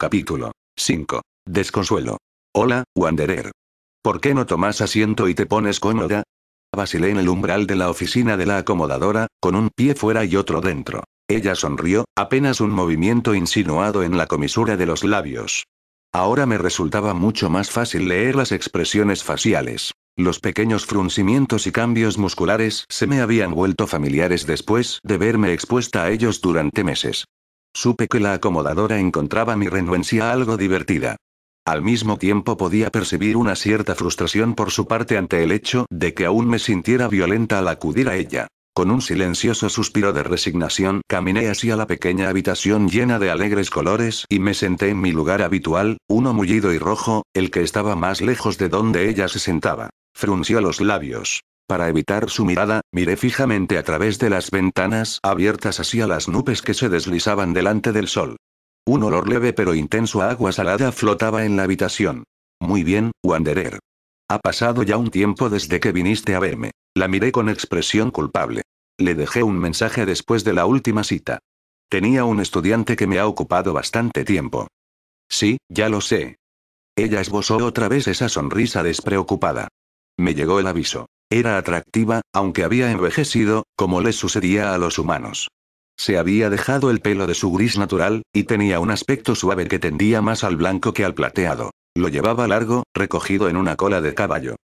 Capítulo 5. Desconsuelo. Hola, Wanderer. ¿Por qué no tomas asiento y te pones cómoda? Vacilé en el umbral de la oficina de la acomodadora, con un pie fuera y otro dentro. Ella sonrió, apenas un movimiento insinuado en la comisura de los labios. Ahora me resultaba mucho más fácil leer las expresiones faciales. Los pequeños fruncimientos y cambios musculares se me habían vuelto familiares después de verme expuesta a ellos durante meses. Supe que la acomodadora encontraba mi renuencia algo divertida. Al mismo tiempo podía percibir una cierta frustración por su parte ante el hecho de que aún me sintiera violenta al acudir a ella. Con un silencioso suspiro de resignación, caminé hacia la pequeña habitación llena de alegres colores y me senté en mi lugar habitual, uno mullido y rojo, el que estaba más lejos de donde ella se sentaba. Frunció los labios. Para evitar su mirada, miré fijamente a través de las ventanas abiertas hacia las nubes que se deslizaban delante del sol. Un olor leve pero intenso a agua salada flotaba en la habitación. Muy bien, Wanderer. Ha pasado ya un tiempo desde que viniste a verme. La miré con expresión culpable. Le dejé un mensaje después de la última cita. Tenía un estudiante que me ha ocupado bastante tiempo. Sí, ya lo sé. Ella esbozó otra vez esa sonrisa despreocupada. Me llegó el aviso. Era atractiva, aunque había envejecido, como le sucedía a los humanos. Se había dejado el pelo de su gris natural, y tenía un aspecto suave que tendía más al blanco que al plateado. Lo llevaba largo, recogido en una cola de caballo.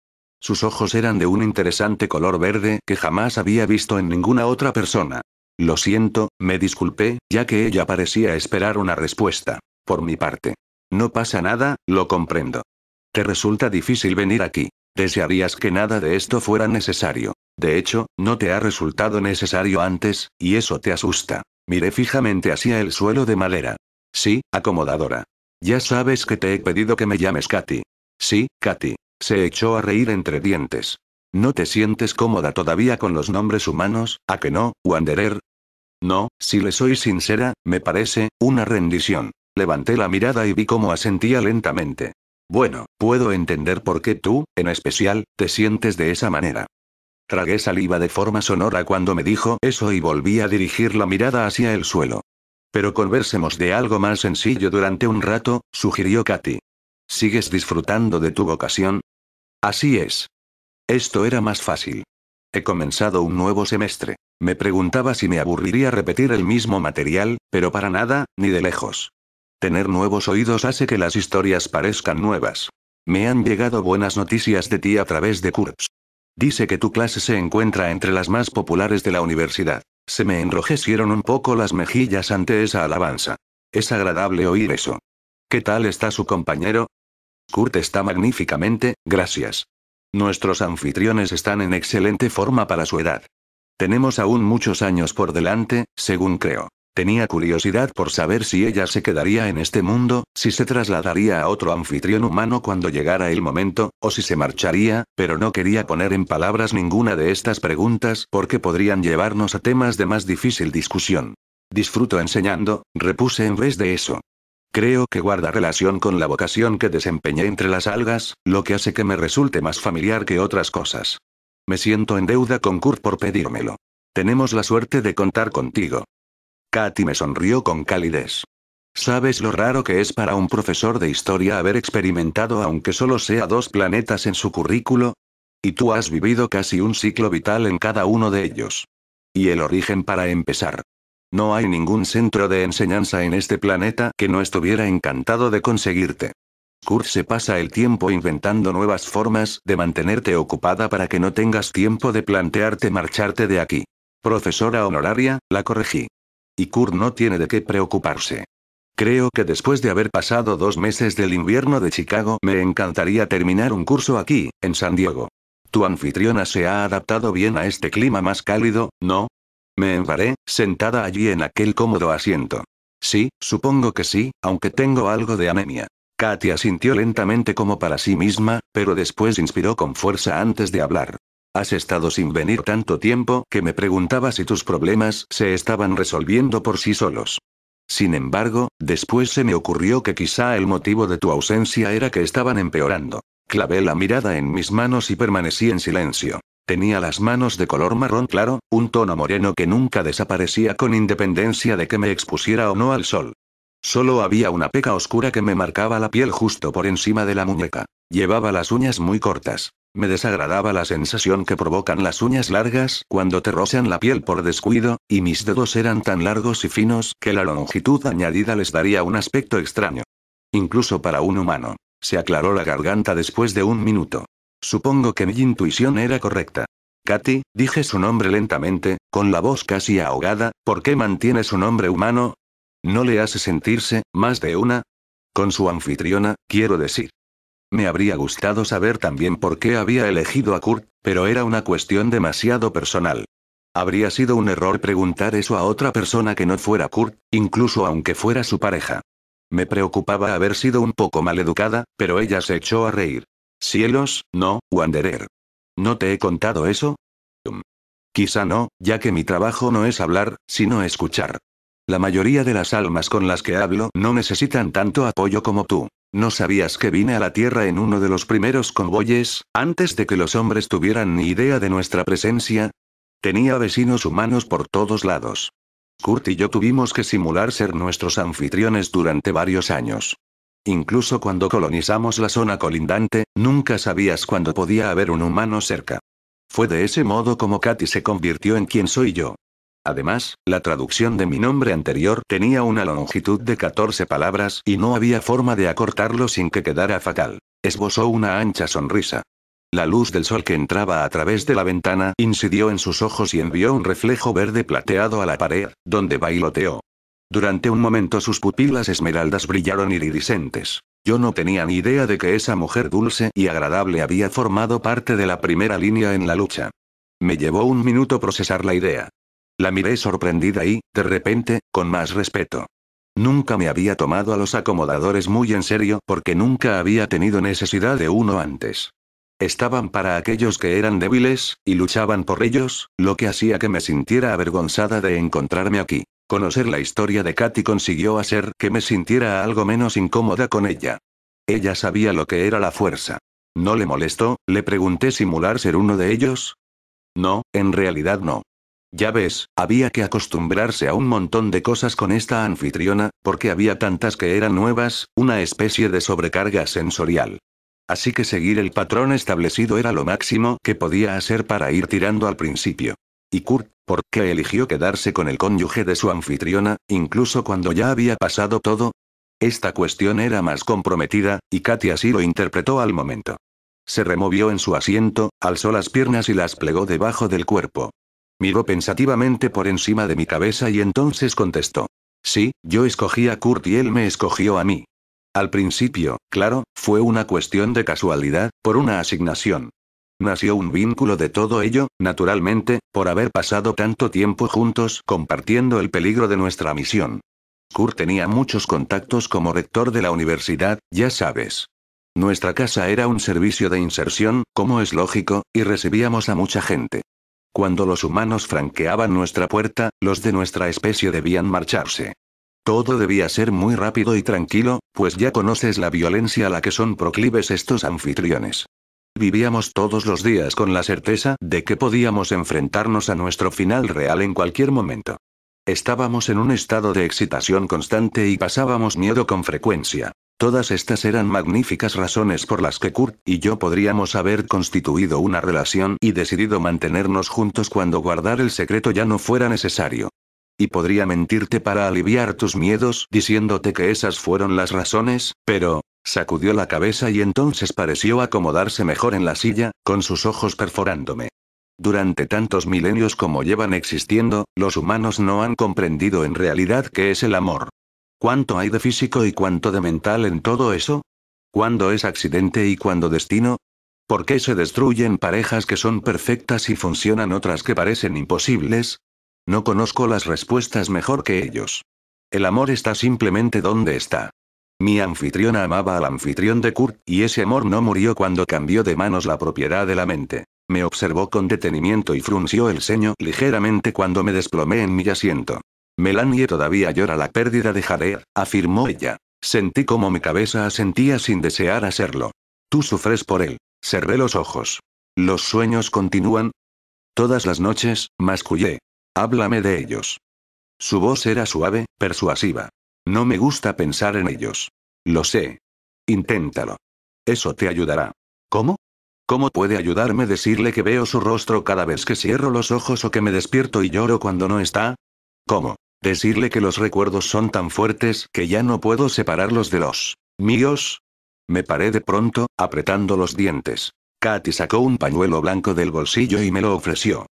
Sus ojos eran de un interesante color verde que jamás había visto en ninguna otra persona. Lo siento, me disculpé, ya que ella parecía esperar una respuesta. Por mi parte. No pasa nada, lo comprendo. Te resulta difícil venir aquí. Desearías que nada de esto fuera necesario. De hecho, no te ha resultado necesario antes, y eso te asusta. Miré fijamente hacia el suelo de madera. Sí, acomodadora. Ya sabes que te he pedido que me llames Katy. Sí, Katy. Se echó a reír entre dientes. ¿No te sientes cómoda todavía con los nombres humanos, a que no, Wanderer? No, si le soy sincera, me parece una rendición. Levanté la mirada y vi cómo asentía lentamente. Bueno, puedo entender por qué tú, en especial, te sientes de esa manera. Tragué saliva de forma sonora cuando me dijo eso y volví a dirigir la mirada hacia el suelo. Pero conversemos de algo más sencillo durante un rato, sugirió Katy. ¿Sigues disfrutando de tu vocación? Así es. Esto era más fácil. He comenzado un nuevo semestre. Me preguntaba si me aburriría repetir el mismo material, pero para nada, ni de lejos. Tener nuevos oídos hace que las historias parezcan nuevas. Me han llegado buenas noticias de ti a través de Kurtz. Dice que tu clase se encuentra entre las más populares de la universidad. Se me enrojecieron un poco las mejillas ante esa alabanza. Es agradable oír eso. ¿Qué tal está su compañero? Kurt está magníficamente, gracias. Nuestros anfitriones están en excelente forma para su edad. Tenemos aún muchos años por delante, según creo. Tenía curiosidad por saber si ella se quedaría en este mundo, si se trasladaría a otro anfitrión humano cuando llegara el momento, o si se marcharía, pero no quería poner en palabras ninguna de estas preguntas porque podrían llevarnos a temas de más difícil discusión. Disfruto enseñando, repuse en vez de eso. Creo que guarda relación con la vocación que desempeñé entre las algas, lo que hace que me resulte más familiar que otras cosas. Me siento en deuda con Kurt por pedírmelo. Tenemos la suerte de contar contigo. Katy me sonrió con calidez. ¿Sabes lo raro que es para un profesor de historia haber experimentado aunque solo sea 2 planetas en su currículo? Y tú has vivido casi un ciclo vital en cada uno de ellos. Y el origen para empezar. No hay ningún centro de enseñanza en este planeta que no estuviera encantado de conseguirte. Kurt se pasa el tiempo inventando nuevas formas de mantenerte ocupada para que no tengas tiempo de plantearte marcharte de aquí. Profesora honoraria, la corregí. Y Kurt no tiene de qué preocuparse. Creo que después de haber pasado 2 meses del invierno de Chicago, me encantaría terminar un curso aquí, en San Diego. Tu anfitriona se ha adaptado bien a este clima más cálido, ¿no? Me embaré, sentada allí en aquel cómodo asiento. Sí, supongo que sí, aunque tengo algo de anemia. Katy asintió lentamente como para sí misma, pero después inspiró con fuerza antes de hablar. Has estado sin venir tanto tiempo que me preguntaba si tus problemas se estaban resolviendo por sí solos. Sin embargo, después se me ocurrió que quizá el motivo de tu ausencia era que estaban empeorando. Clavé la mirada en mis manos y permanecí en silencio. Tenía las manos de color marrón claro, un tono moreno que nunca desaparecía con independencia de que me expusiera o no al sol. Solo había una peca oscura que me marcaba la piel justo por encima de la muñeca. Llevaba las uñas muy cortas. Me desagradaba la sensación que provocan las uñas largas cuando te rozan la piel por descuido, y mis dedos eran tan largos y finos que la longitud añadida les daría un aspecto extraño. Incluso para un humano. Se aclaró la garganta después de un minuto. Supongo que mi intuición era correcta. Katy, dije su nombre lentamente, con la voz casi ahogada, ¿por qué mantiene su nombre humano? ¿No le hace sentirse, más de una? Con su anfitriona, quiero decir. Me habría gustado saber también por qué había elegido a Kurt, pero era una cuestión demasiado personal. Habría sido un error preguntar eso a otra persona que no fuera Kurt, incluso aunque fuera su pareja. Me preocupaba haber sido un poco maleducada, pero ella se echó a reír. Cielos, no, Wanderer. ¿No te he contado eso? Quizá no, ya que mi trabajo no es hablar, sino escuchar. La mayoría de las almas con las que hablo no necesitan tanto apoyo como tú. ¿No sabías que vine a la Tierra en uno de los primeros convoyes, antes de que los hombres tuvieran ni idea de nuestra presencia? Tenía vecinos humanos por todos lados. Kurt y yo tuvimos que simular ser nuestros anfitriones durante varios años. Incluso cuando colonizamos la zona colindante, nunca sabías cuándo podía haber un humano cerca. Fue de ese modo como Katy se convirtió en quien soy yo. Además, la traducción de mi nombre anterior tenía una longitud de 14 palabras y no había forma de acortarlo sin que quedara fatal. Esbozó una ancha sonrisa. La luz del sol que entraba a través de la ventana incidió en sus ojos y envió un reflejo verde plateado a la pared, donde bailoteó. Durante un momento sus pupilas esmeraldas brillaron iridiscentes. Yo no tenía ni idea de que esa mujer dulce y agradable había formado parte de la primera línea en la lucha. Me llevó un minuto procesar la idea. La miré sorprendida y, de repente, con más respeto. Nunca me había tomado a los acomodadores muy en serio porque nunca había tenido necesidad de uno antes. Estaban para aquellos que eran débiles, y luchaban por ellos, lo que hacía que me sintiera avergonzada de encontrarme aquí. Conocer la historia de Katy consiguió hacer que me sintiera algo menos incómoda con ella. Ella sabía lo que era la fuerza. ¿No le molestó? Le pregunté simular ser uno de ellos. No, en realidad no. Ya ves, había que acostumbrarse a un montón de cosas con esta anfitriona, porque había tantas que eran nuevas, una especie de sobrecarga sensorial. Así que seguir el patrón establecido era lo máximo que podía hacer para ir tirando al principio. ¿Y Kurt, por qué eligió quedarse con el cónyuge de su anfitriona, incluso cuando ya había pasado todo? Esta cuestión era más comprometida, y Katy así lo interpretó al momento. Se removió en su asiento, alzó las piernas y las plegó debajo del cuerpo. Miró pensativamente por encima de mi cabeza y entonces contestó. Sí, yo escogí a Kurt y él me escogió a mí. Al principio, claro, fue una cuestión de casualidad, por una asignación. Nació un vínculo de todo ello, naturalmente, por haber pasado tanto tiempo juntos compartiendo el peligro de nuestra misión. Kurt tenía muchos contactos como rector de la universidad, ya sabes. Nuestra casa era un servicio de inserción, como es lógico, y recibíamos a mucha gente. Cuando los humanos franqueaban nuestra puerta, los de nuestra especie debían marcharse. Todo debía ser muy rápido y tranquilo, pues ya conoces la violencia a la que son proclives estos anfitriones. Vivíamos todos los días con la certeza de que podíamos enfrentarnos a nuestro final real en cualquier momento. Estábamos en un estado de excitación constante y pasábamos miedo con frecuencia. Todas estas eran magníficas razones por las que Kurt y yo podríamos haber constituido una relación y decidido mantenernos juntos cuando guardar el secreto ya no fuera necesario. Y podría mentirte para aliviar tus miedos diciéndote que esas fueron las razones, pero, sacudió la cabeza y entonces pareció acomodarse mejor en la silla, con sus ojos perforándome. Durante tantos milenios como llevan existiendo, los humanos no han comprendido en realidad qué es el amor. ¿Cuánto hay de físico y cuánto de mental en todo eso? ¿Cuándo es accidente y cuándo destino? ¿Por qué se destruyen parejas que son perfectas y funcionan otras que parecen imposibles? No conozco las respuestas mejor que ellos. El amor está simplemente donde está. Mi anfitriona amaba al anfitrión de Kurt, y ese amor no murió cuando cambió de manos la propiedad de la mente. Me observó con detenimiento y frunció el ceño ligeramente cuando me desplomé en mi asiento. Melanie todavía llora la pérdida de Jared, afirmó ella. Sentí como mi cabeza asentía sin desear hacerlo. Tú sufres por él. Cerré los ojos. ¿Los sueños continúan? Todas las noches, mascullé. Háblame de ellos. Su voz era suave, persuasiva. No me gusta pensar en ellos. Lo sé. Inténtalo. Eso te ayudará. ¿Cómo? ¿Cómo puede ayudarme decirle que veo su rostro cada vez que cierro los ojos o que me despierto y lloro cuando no está? ¿Cómo? Decirle que los recuerdos son tan fuertes que ya no puedo separarlos de los míos. Me paré de pronto, apretando los dientes. Katy sacó un pañuelo blanco del bolsillo y me lo ofreció.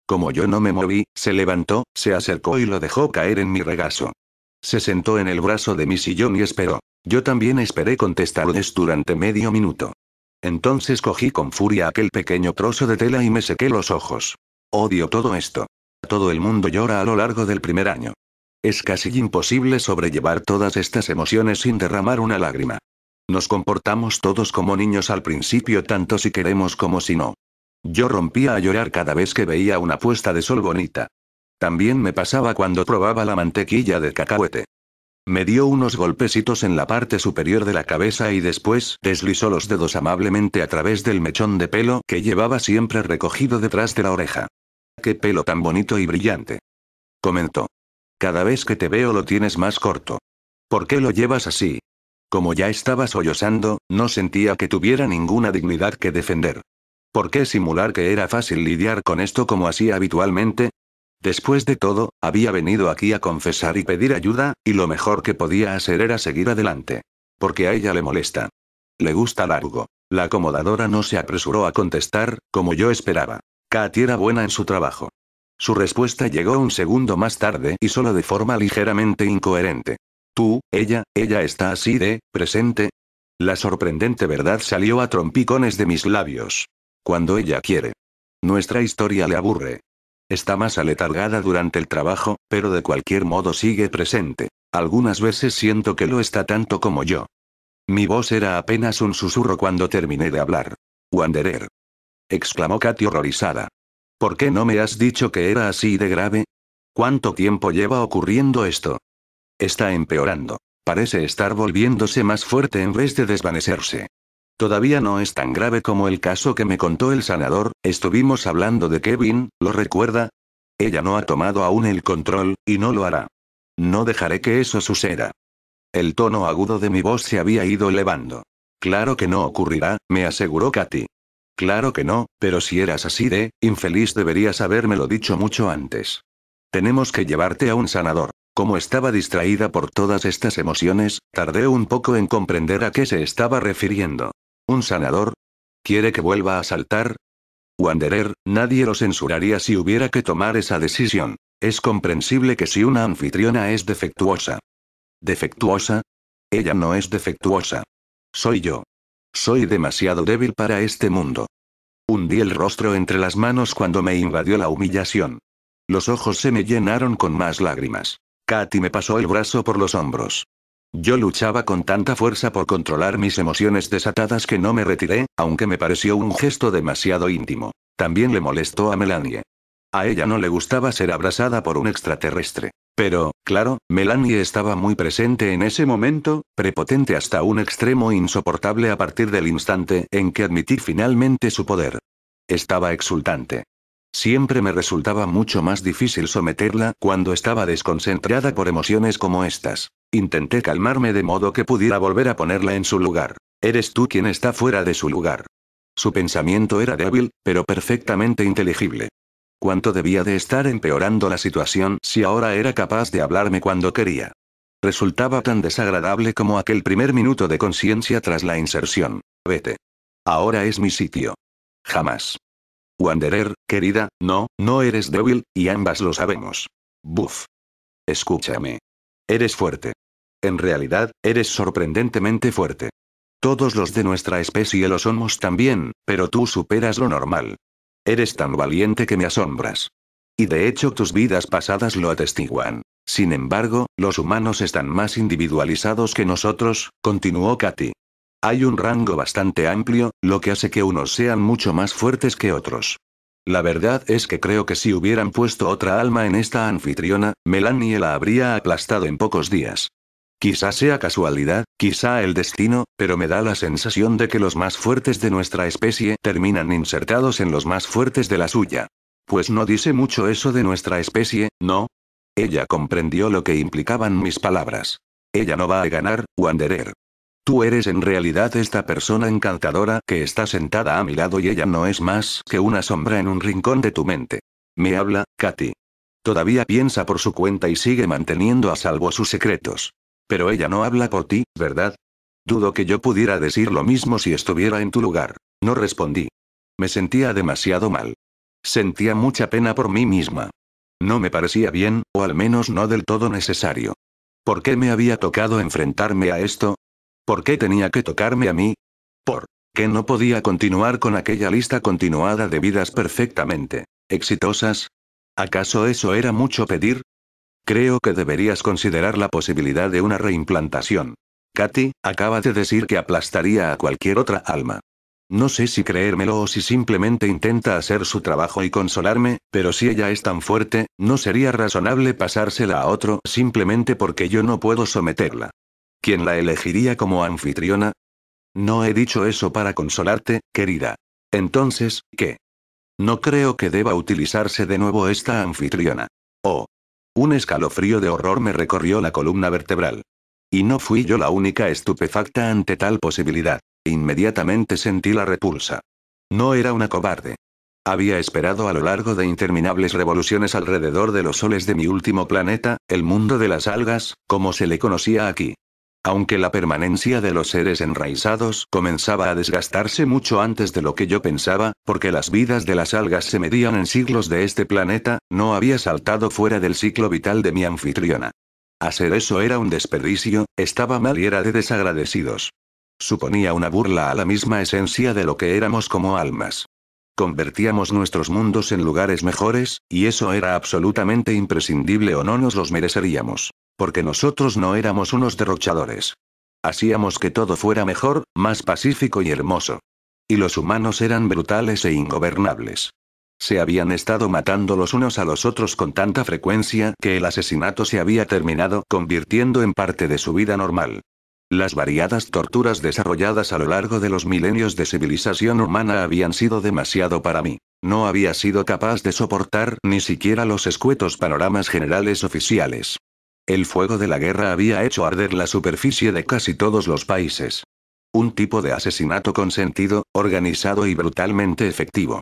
Como yo no me moví, se levantó, se acercó y lo dejó caer en mi regazo. Se sentó en el brazo de mi sillón y esperó. Yo también esperé contestarles durante medio minuto. Entonces cogí con furia aquel pequeño trozo de tela y me sequé los ojos. Odio todo esto. Todo el mundo llora a lo largo del primer año. Es casi imposible sobrellevar todas estas emociones sin derramar una lágrima. Nos comportamos todos como niños al principio tanto si queremos como si no. Yo rompía a llorar cada vez que veía una puesta de sol bonita. También me pasaba cuando probaba la mantequilla de cacahuete. Me dio unos golpecitos en la parte superior de la cabeza y después deslizó los dedos amablemente a través del mechón de pelo que llevaba siempre recogido detrás de la oreja. ¡Qué pelo tan bonito y brillante!, comentó. Cada vez que te veo lo tienes más corto. ¿Por qué lo llevas así? Como ya estaba sollozando, no sentía que tuviera ninguna dignidad que defender. ¿Por qué simular que era fácil lidiar con esto como hacía habitualmente? Después de todo, había venido aquí a confesar y pedir ayuda, y lo mejor que podía hacer era seguir adelante. Porque a ella le molesta. Le gusta largo. La acomodadora no se apresuró a contestar, como yo esperaba. Katy era buena en su trabajo. Su respuesta llegó un segundo más tarde y solo de forma ligeramente incoherente. Ella está así de presente. La sorprendente verdad salió a trompicones de mis labios. Cuando ella quiere. Nuestra historia le aburre. Está más aletargada durante el trabajo, pero de cualquier modo sigue presente. Algunas veces siento que lo está tanto como yo. Mi voz era apenas un susurro cuando terminé de hablar. Wanderer, exclamó Katy horrorizada. ¿Por qué no me has dicho que era así de grave? ¿Cuánto tiempo lleva ocurriendo esto? Está empeorando. Parece estar volviéndose más fuerte en vez de desvanecerse. Todavía no es tan grave como el caso que me contó el sanador. Estuvimos hablando de Kevin, ¿lo recuerda? Ella no ha tomado aún el control, y no lo hará. No dejaré que eso suceda. El tono agudo de mi voz se había ido elevando. Claro que no ocurrirá, me aseguró Katy. Claro que no, pero si eras así de infeliz deberías habérmelo dicho mucho antes. Tenemos que llevarte a un sanador. Como estaba distraída por todas estas emociones, tardé un poco en comprender a qué se estaba refiriendo. ¿Un sanador? ¿Quiere que vuelva a saltar? Wanderer, nadie lo censuraría si hubiera que tomar esa decisión. Es comprensible que si una anfitriona es defectuosa. ¿Defectuosa? Ella no es defectuosa. Soy yo. Soy demasiado débil para este mundo. Hundí el rostro entre las manos cuando me invadió la humillación. Los ojos se me llenaron con más lágrimas. Katy me pasó el brazo por los hombros. Yo luchaba con tanta fuerza por controlar mis emociones desatadas que no me retiré, aunque me pareció un gesto demasiado íntimo. También le molestó a Melanie. A ella no le gustaba ser abrazada por un extraterrestre. Pero, claro, Melanie estaba muy presente en ese momento, prepotente hasta un extremo insoportable a partir del instante en que admití finalmente su poder. Estaba exultante. Siempre me resultaba mucho más difícil someterla cuando estaba desconcentrada por emociones como estas. Intenté calmarme de modo que pudiera volver a ponerla en su lugar. Eres tú quien está fuera de su lugar. Su pensamiento era débil, pero perfectamente inteligible. ¿Cuánto debía de estar empeorando la situación si ahora era capaz de hablarme cuando quería? Resultaba tan desagradable como aquel primer minuto de conciencia tras la inserción. Vete. Ahora es mi sitio. Jamás. Wanderer, querida, no eres débil, y ambas lo sabemos. Buf. Escúchame. Eres fuerte. En realidad, eres sorprendentemente fuerte. Todos los de nuestra especie lo somos también, pero tú superas lo normal. Eres tan valiente que me asombras. Y de hecho tus vidas pasadas lo atestiguan. Sin embargo, los humanos están más individualizados que nosotros, continuó Katy. Hay un rango bastante amplio, lo que hace que unos sean mucho más fuertes que otros. La verdad es que creo que si hubieran puesto otra alma en esta anfitriona, Melanie la habría aplastado en pocos días. Quizá sea casualidad, quizá el destino, pero me da la sensación de que los más fuertes de nuestra especie terminan insertados en los más fuertes de la suya. Pues no dice mucho eso de nuestra especie, ¿no? Ella comprendió lo que implicaban mis palabras. Ella no va a ganar, Wanderer. Tú eres en realidad esta persona encantadora que está sentada a mi lado y ella no es más que una sombra en un rincón de tu mente. Me habla, Katy. Todavía piensa por su cuenta y sigue manteniendo a salvo sus secretos. Pero ella no habla por ti, ¿verdad? Dudo que yo pudiera decir lo mismo si estuviera en tu lugar. No respondí. Me sentía demasiado mal. Sentía mucha pena por mí misma. No me parecía bien, o al menos no del todo necesario. ¿Por qué me había tocado enfrentarme a esto? ¿Por qué tenía que tocarme a mí? ¿Por qué no podía continuar con aquella lista continuada de vidas perfectamente exitosas? ¿Acaso eso era mucho pedir? Creo que deberías considerar la posibilidad de una reimplantación. Katy, acaba de decir que aplastaría a cualquier otra alma. No sé si creérmelo o si simplemente intenta hacer su trabajo y consolarme, pero si ella es tan fuerte, ¿no sería razonable pasársela a otro simplemente porque yo no puedo someterla? ¿Quién la elegiría como anfitriona? No he dicho eso para consolarte, querida. Entonces, ¿qué? No creo que deba utilizarse de nuevo esta anfitriona. Oh. Un escalofrío de horror me recorrió la columna vertebral. Y no fui yo la única estupefacta ante tal posibilidad. Inmediatamente sentí la repulsa. No era una cobarde. Había esperado a lo largo de interminables revoluciones alrededor de los soles de mi último planeta, el mundo de las algas, como se le conocía aquí. Aunque la permanencia de los seres enraizados comenzaba a desgastarse mucho antes de lo que yo pensaba, porque las vidas de las algas se medían en siglos de este planeta, no había saltado fuera del ciclo vital de mi anfitriona. Hacer eso era un desperdicio, estaba mal y era de desagradecidos. Suponía una burla a la misma esencia de lo que éramos como almas. Convertíamos nuestros mundos en lugares mejores, y eso era absolutamente imprescindible o no nos los mereceríamos. Porque nosotros no éramos unos derrochadores. Hacíamos que todo fuera mejor, más pacífico y hermoso. Y los humanos eran brutales e ingobernables. Se habían estado matando los unos a los otros con tanta frecuencia que el asesinato se había terminado convirtiendo en parte de su vida normal. Las variadas torturas desarrolladas a lo largo de los milenios de civilización humana habían sido demasiado para mí. No había sido capaz de soportar ni siquiera los escuetos panoramas generales oficiales. El fuego de la guerra había hecho arder la superficie de casi todos los países. Un tipo de asesinato consentido, organizado y brutalmente efectivo.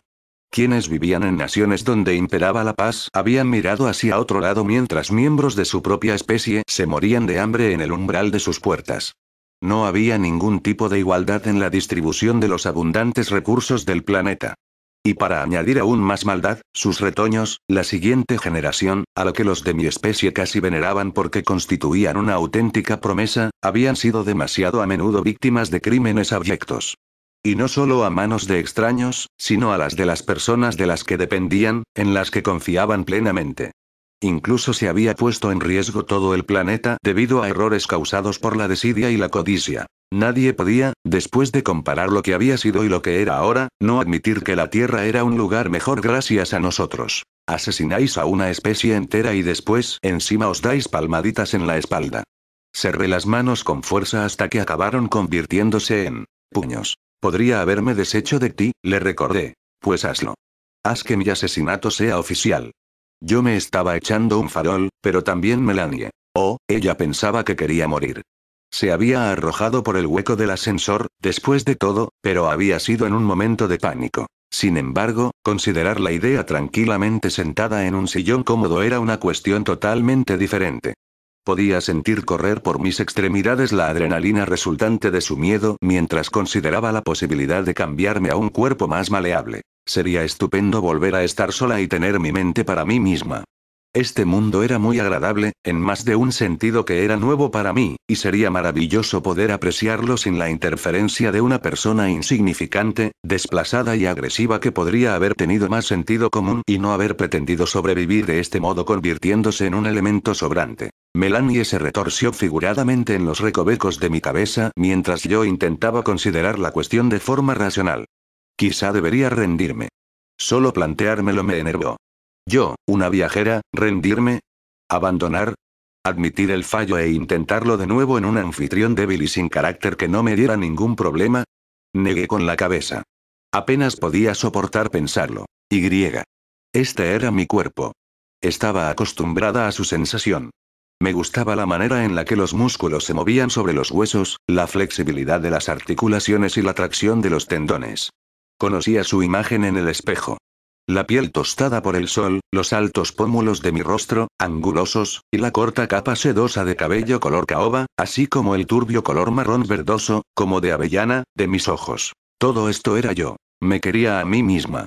Quienes vivían en naciones donde imperaba la paz habían mirado hacia otro lado mientras miembros de su propia especie se morían de hambre en el umbral de sus puertas. No había ningún tipo de igualdad en la distribución de los abundantes recursos del planeta. Y para añadir aún más maldad, sus retoños, la siguiente generación, a la que los de mi especie casi veneraban porque constituían una auténtica promesa, habían sido demasiado a menudo víctimas de crímenes abyectos. Y no solo a manos de extraños, sino a las de las personas de las que dependían, en las que confiaban plenamente. Incluso se había puesto en riesgo todo el planeta debido a errores causados por la desidia y la codicia. Nadie podía, después de comparar lo que había sido y lo que era ahora, no admitir que la Tierra era un lugar mejor gracias a nosotros. Asesináis a una especie entera y después, encima os dais palmaditas en la espalda. Cerré las manos con fuerza hasta que acabaron convirtiéndose en puños. Podría haberme deshecho de ti, le recordé. Pues hazlo. Haz que mi asesinato sea oficial. Yo me estaba echando un farol, pero también Melanie. Oh, ella pensaba que quería morir. Se había arrojado por el hueco del ascensor, después de todo, pero había sido en un momento de pánico. Sin embargo, considerar la idea tranquilamente sentada en un sillón cómodo era una cuestión totalmente diferente. Podía sentir correr por mis extremidades la adrenalina resultante de su miedo mientras consideraba la posibilidad de cambiarme a un cuerpo más maleable. Sería estupendo volver a estar sola y tener mi mente para mí misma. Este mundo era muy agradable, en más de un sentido que era nuevo para mí, y sería maravilloso poder apreciarlo sin la interferencia de una persona insignificante, desplazada y agresiva que podría haber tenido más sentido común y no haber pretendido sobrevivir de este modo convirtiéndose en un elemento sobrante. Melanie se retorció figuradamente en los recovecos de mi cabeza mientras yo intentaba considerar la cuestión de forma racional. Quizá debería rendirme. Solo planteármelo me enervó. Yo, una viajera, rendirme, abandonar, admitir el fallo e intentarlo de nuevo en un anfitrión débil y sin carácter que no me diera ningún problema. Negué con la cabeza. Apenas podía soportar pensarlo. Este era mi cuerpo. Estaba acostumbrada a su sensación. Me gustaba la manera en la que los músculos se movían sobre los huesos, la flexibilidad de las articulaciones y la tracción de los tendones. Conocía su imagen en el espejo. La piel tostada por el sol, los altos pómulos de mi rostro, angulosos, y la corta capa sedosa de cabello color caoba, así como el turbio color marrón verdoso, como de avellana, de mis ojos. Todo esto era yo. Me quería a mí misma.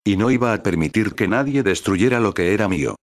Y no iba a permitir que nadie destruyera lo que era mío.